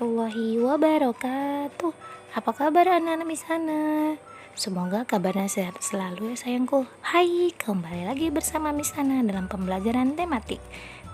warahmatullahi wabarakatuh. Apa kabar anak-anak di sana? Semoga kabarnya sehat selalu ya sayangku. Hai, kembali lagi bersama Miss Hana dalam pembelajaran tematik.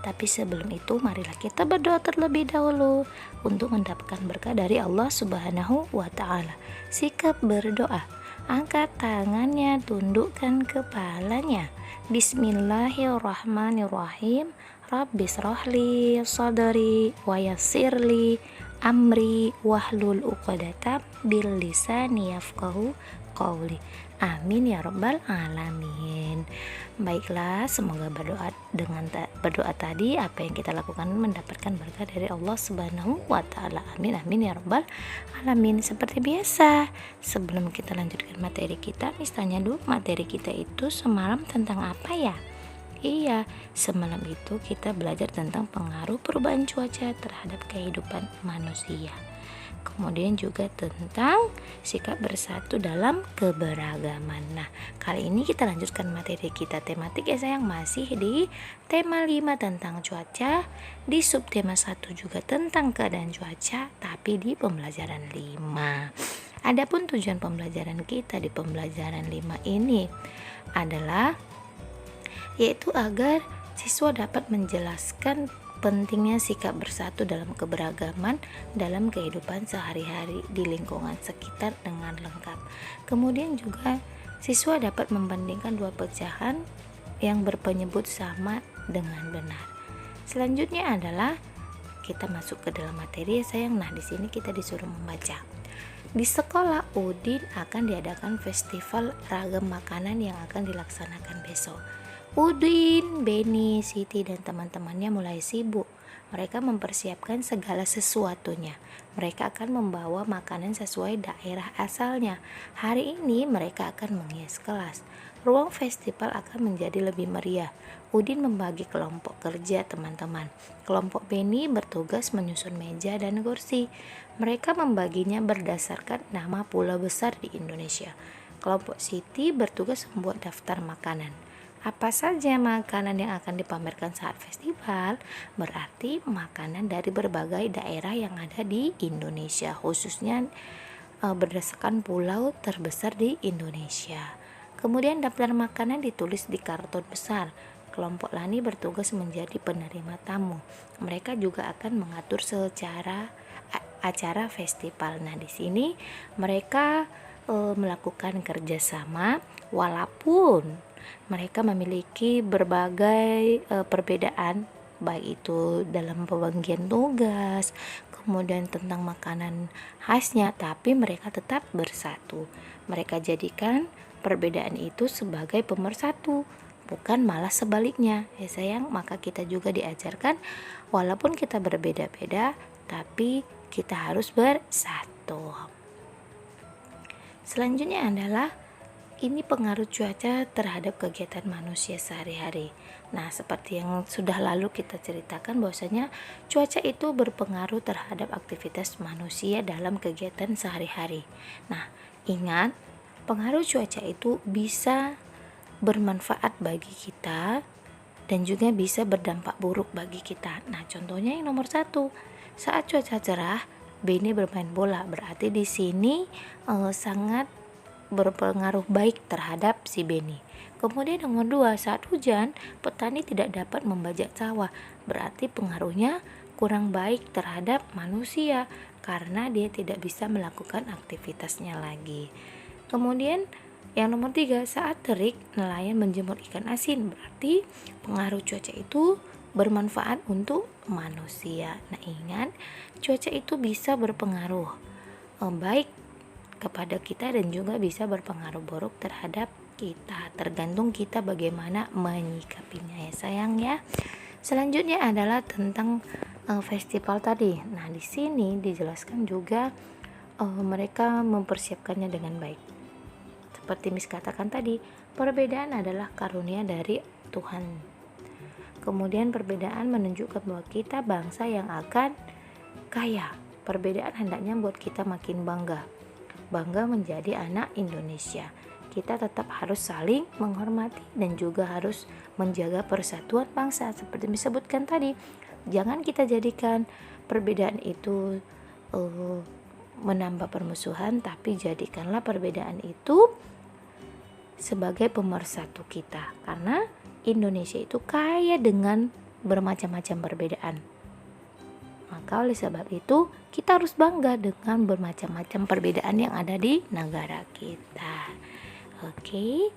Tapi sebelum itu marilah kita berdoa terlebih dahulu untuk mendapatkan berkah dari Allah Subhanahu wa taala. Sikap berdoa. Angkat tangannya, tundukkan kepalanya. Bismillahirrahmanirrahim. Rabbis rohli sadri wa yassirli amri wahlul uqadatam bil lisani yafqahu qawli. Amin ya rabbal alamin. Baiklah, semoga berdoa tadi apa yang kita lakukan mendapatkan berkah dari Allah Subhanahu wa taala. Amin amin ya rabbal alamin. Seperti biasa, sebelum kita lanjutkan materi kita, misalnya dulu materi kita itu semalam tentang apa ya? Iya, semalam itu kita belajar tentang pengaruh perubahan cuaca terhadap kehidupan manusia. Kemudian juga tentang sikap bersatu dalam keberagaman. Nah, kali ini kita lanjutkan materi kita tematik ya sayang, masih di tema 5 tentang cuaca, di subtema 1 juga tentang keadaan cuaca, tapi di pembelajaran 5. Adapun tujuan pembelajaran kita di pembelajaran 5 ini adalah yaitu agar siswa dapat menjelaskan pentingnya sikap bersatu dalam keberagaman dalam kehidupan sehari-hari di lingkungan sekitar dengan lengkap. Kemudian juga siswa dapat membandingkan dua pecahan yang berpenyebut sama dengan benar. Selanjutnya adalah kita masuk ke dalam materi ya sayang. Nah, di sini kita disuruh membaca. Di sekolah Udin akan diadakan festival ragam makanan yang akan dilaksanakan besok. Udin, Beni, Siti, dan teman-temannya mulai sibuk. Mereka mempersiapkan segala sesuatunya. Mereka akan membawa makanan sesuai daerah asalnya. Hari ini mereka akan menghias kelas. Ruang festival akan menjadi lebih meriah. Udin membagi kelompok kerja teman-teman. Kelompok Beni bertugas menyusun meja dan kursi. Mereka membaginya berdasarkan nama pulau besar di Indonesia. Kelompok Siti bertugas membuat daftar makanan. Apa saja makanan yang akan dipamerkan saat festival? Berarti makanan dari berbagai daerah yang ada di Indonesia, khususnya berdasarkan pulau terbesar di Indonesia. Kemudian daftar makanan ditulis di karton besar. Kelompok Lani bertugas menjadi penerima tamu. Mereka juga akan mengatur secara acara festival. Nah, di sini mereka melakukan kerjasama walaupun mereka memiliki berbagai perbedaan, baik itu dalam pembagian tugas, kemudian tentang makanan khasnya, tapi mereka tetap bersatu. Mereka jadikan perbedaan itu sebagai pemersatu, bukan malah sebaliknya ya sayang. Maka kita juga diajarkan walaupun kita berbeda-beda, tapi kita harus bersatu. Selanjutnya adalah ini pengaruh cuaca terhadap kegiatan manusia sehari-hari. Nah, seperti yang sudah lalu kita ceritakan bahwasanya cuaca itu berpengaruh terhadap aktivitas manusia dalam kegiatan sehari-hari. Nah, ingat, pengaruh cuaca itu bisa bermanfaat bagi kita dan juga bisa berdampak buruk bagi kita. Nah, contohnya yang nomor 1, saat cuaca cerah, Beni bermain bola. Berarti di sini sangat berpengaruh baik terhadap si Beni. Kemudian nomor 2, saat hujan, petani tidak dapat membajak sawah. Berarti pengaruhnya kurang baik terhadap manusia karena dia tidak bisa melakukan aktivitasnya lagi. Kemudian yang nomor 3, saat terik, nelayan menjemur ikan asin. Berarti pengaruh cuaca itu bermanfaat untuk manusia. Nah, ingat, cuaca itu bisa berpengaruh baik kepada kita dan juga bisa berpengaruh buruk terhadap kita. Tergantung kita bagaimana menyikapinya ya sayang ya. Selanjutnya adalah tentang festival tadi. Nah, di sini dijelaskan juga mereka mempersiapkannya dengan baik. Seperti Miss katakan tadi, perbedaan adalah karunia dari Tuhan. Kemudian perbedaan menunjukkan bahwa kita bangsa yang akan kaya. Perbedaan hendaknya membuat kita makin bangga menjadi anak Indonesia. Kita tetap harus saling menghormati dan juga harus menjaga persatuan bangsa seperti disebutkan tadi. Jangan kita jadikan perbedaan itu menambah permusuhan, tapi jadikanlah perbedaan itu sebagai pemersatu kita, karena Indonesia itu kaya dengan bermacam-macam perbedaan. Maka oleh sebab itu kita harus bangga dengan bermacam-macam perbedaan yang ada di negara kita. Oke.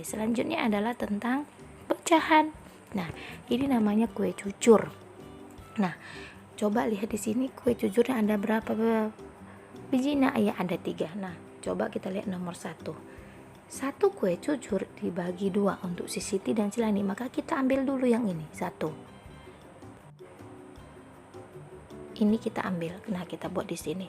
Selanjutnya adalah tentang pecahan. Nah, ini namanya kue cucur. Nah, coba lihat di sini kue cucurnya ada berapa biji? Nah, ya ada 3. Nah, coba kita lihat nomor 1. Satu kue cucur dibagi 2 untuk si Siti dan si Lani, maka kita ambil dulu yang ini 1. Ini kita ambil. Nah, kita buat di sini.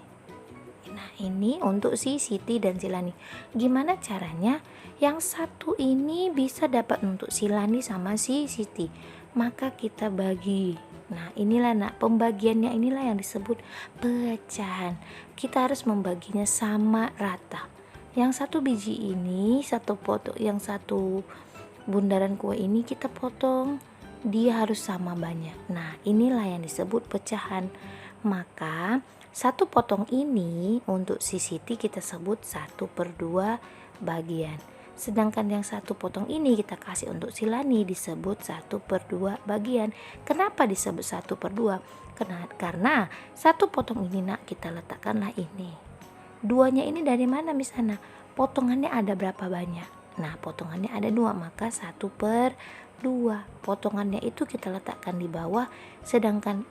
Nah, ini untuk si Siti dan si Lani. Gimana caranya yang 1 ini bisa dapat untuk si Lani sama si Siti? Maka kita bagi. Nah, inilah pembagiannya inilah yang disebut pecahan. Kita harus membaginya sama rata. Yang 1 biji ini, 1 potong, yang 1 bundaran kue ini kita potong, dia harus sama banyak. Nah, inilah yang disebut pecahan. Maka 1 potong ini untuk si Siti kita sebut 1/2 bagian. Sedangkan yang 1 potong ini kita kasih untuk si Lani disebut 1/2 bagian. Kenapa disebut 1/2? Karena 1 potong ini kita letakkanlah ini. 2-nya ini dari mana Miss Ana? Potongannya ada berapa banyak? Nah, potongannya ada 2, maka 1/2. Potongannya itu kita letakkan di bawah, sedangkan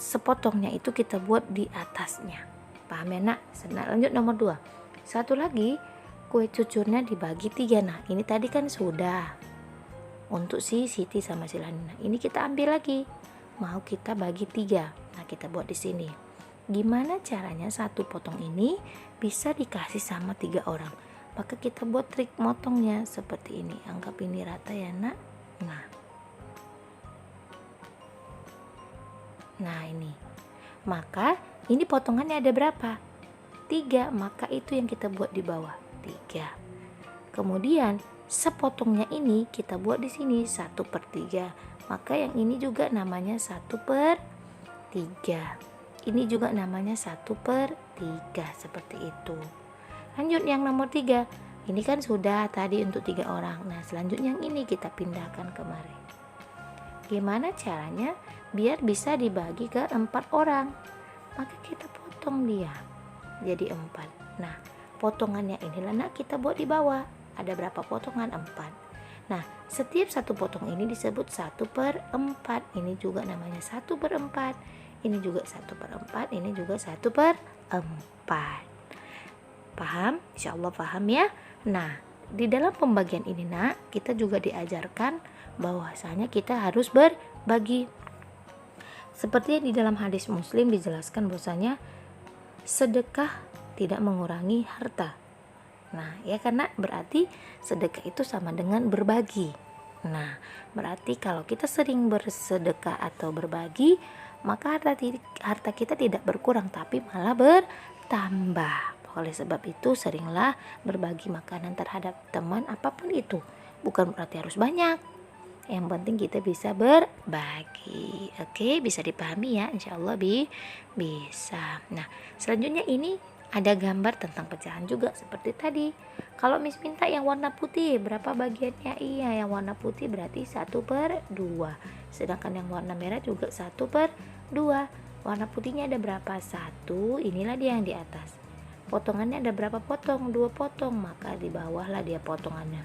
sepotongnya itu kita buat di atasnya. Paham ya nak? Lanjut nomor 2. 1 lagi, kue cucurnya dibagi 3. Nah, ini tadi kan sudah untuk si Siti sama si Lani. Nah, ini kita ambil lagi. Mau kita bagi 3. Nah, kita buat di sini. Gimana caranya 1 potong ini bisa dikasih sama 3 orang? Maka kita buat trik motongnya seperti ini. Anggap ini rata ya nak. Nah ini. Maka ini potongannya ada berapa? 3. Maka itu yang kita buat di bawah 3. Kemudian sepotongnya ini kita buat di sini 1/3. Maka yang ini juga namanya 1/3. Ini juga namanya 1/3, seperti itu. Lanjut yang nomor 3. Ini kan sudah tadi untuk 3 orang. Nah, selanjutnya yang ini kita pindahkan kemari. Gimana caranya biar bisa dibagi ke 4 orang? Maka kita potong dia jadi 4. Nah, potongannya inilah kita buat di bawah. Ada berapa potongan? 4. Nah, setiap 1 potong ini disebut 1/4. Ini juga namanya 1/4. Ini juga 1/4, ini juga 1/4. Paham? Insya Allah paham ya. Nah, di dalam pembagian ini kita juga diajarkan bahwasanya kita harus berbagi. Seperti di dalam hadis Muslim dijelaskan bahwasanya sedekah tidak mengurangi harta. Nah, ya karena berarti sedekah itu sama dengan berbagi. Nah, berarti kalau kita sering bersedekah atau berbagi, maka harta kita tidak berkurang tapi malah bertambah. Oleh sebab itu seringlah berbagi makanan terhadap teman apapun itu. Bukan berarti harus banyak. Yang penting kita bisa berbagi. Oke, bisa dipahami ya, insya Allah bisa. Nah, selanjutnya ini ada gambar tentang pecahan juga seperti tadi. Kalau Miss minta yang warna putih, berapa bagiannya? Iya, yang warna putih berarti 1/2. Sedangkan yang warna merah juga 1/2. Warna putihnya ada berapa? 1. Inilah dia yang di atas. Potongannya ada berapa potong? 2 potong. Maka di bawahlah dia potongannya.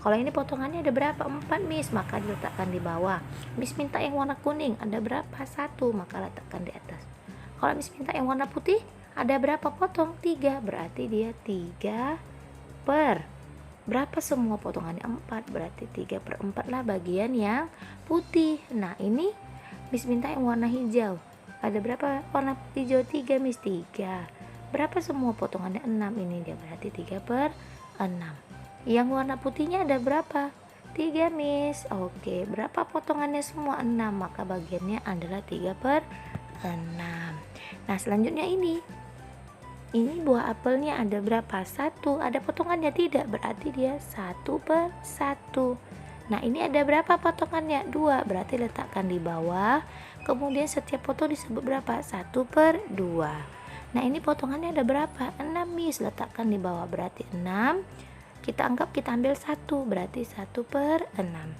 Kalau ini potongannya ada berapa? 4 Miss. Maka diletakkan di bawah. Miss minta yang warna kuning, ada berapa? 1. Maka letakkan di atas. Kalau Miss minta yang warna putih, ada berapa potong? 3. Berarti dia 3 per berapa semua potongannya? 4. Berarti 3/4 lah bagian yang putih. Nah, ini Miss minta yang warna hijau. Ada berapa warna hijau? 3 Miss. 3. Berapa semua potongannya? 6. Ini dia berarti 3/6. Yang warna putihnya ada berapa? 3 Miss. Oke, berapa potongannya semua? 6. Maka bagiannya adalah 3/6. Nah, selanjutnya ini buah apelnya ada berapa? 1. Ada potongannya? Tidak, berarti dia 1/1. Nah, ini ada berapa potongannya? 2, berarti letakkan di bawah. Kemudian setiap potong disebut berapa? 1/2. Nah, ini potongannya ada berapa? 6, Miss. Letakkan di bawah, berarti 6. Kita ambil 1, berarti 1/6.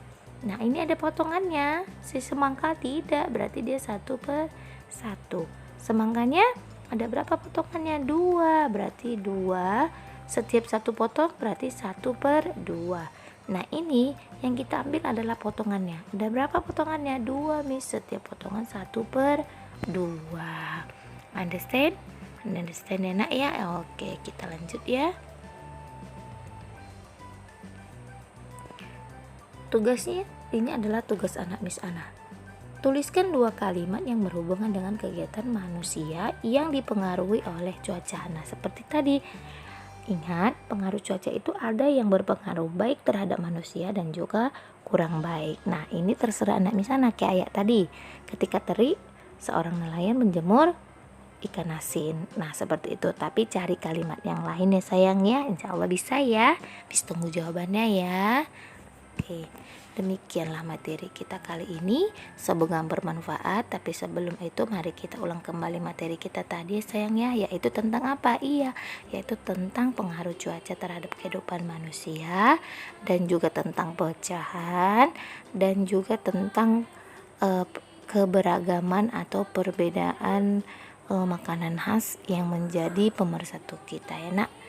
Nah, ini ada potongannya. Si semangka tidak, berarti dia 1/1. Semangkanya ada berapa potongannya? 2, berarti 2. Setiap satu potong berarti 1/2. Nah, ini yang kita ambil adalah potongannya. Ada berapa potongannya? 2, Miss. Setiap potongan 1/2. Understand? Understand ya, Nak ya? Oke, kita lanjut ya. Tugasnya ini adalah tugas anak Miss Ana. Tuliskan 2 kalimat yang berhubungan dengan kegiatan manusia yang dipengaruhi oleh cuaca. Nah, seperti tadi, ingat, pengaruh cuaca itu ada yang berpengaruh baik terhadap manusia dan juga kurang baik. Nah, ini terserah anak Miss Ana, kayak ayat tadi. Ketika terik, seorang nelayan menjemur ikan asin. Nah, seperti itu. Tapi cari kalimat yang lain ya sayang ya. Insya Allah bisa ya. Bis tunggu jawabannya ya. Oke, demikianlah materi kita kali ini. Semoga bermanfaat. Tapi sebelum itu mari kita ulang kembali materi kita tadi sayang ya. Yaitu tentang apa? Iya, yaitu tentang pengaruh cuaca terhadap kehidupan manusia, dan juga tentang pecahan, dan juga tentang keberagaman atau perbedaan makanan khas yang menjadi pemersatu kita ya, Nak.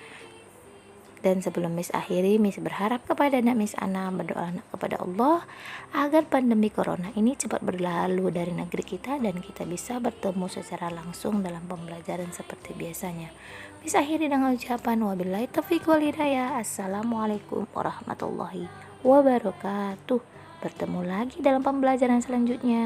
Dan sebelum Miss akhiri, Miss berharap kepada anak Miss Ana, berdoa kepada Allah agar pandemi corona ini cepat berlalu dari negeri kita dan kita bisa bertemu secara langsung dalam pembelajaran seperti biasanya. Miss akhiri dengan ucapan wabillahi taufiq wal hidayah. Assalamualaikum warahmatullahi wabarakatuh. Bertemu lagi dalam pembelajaran selanjutnya.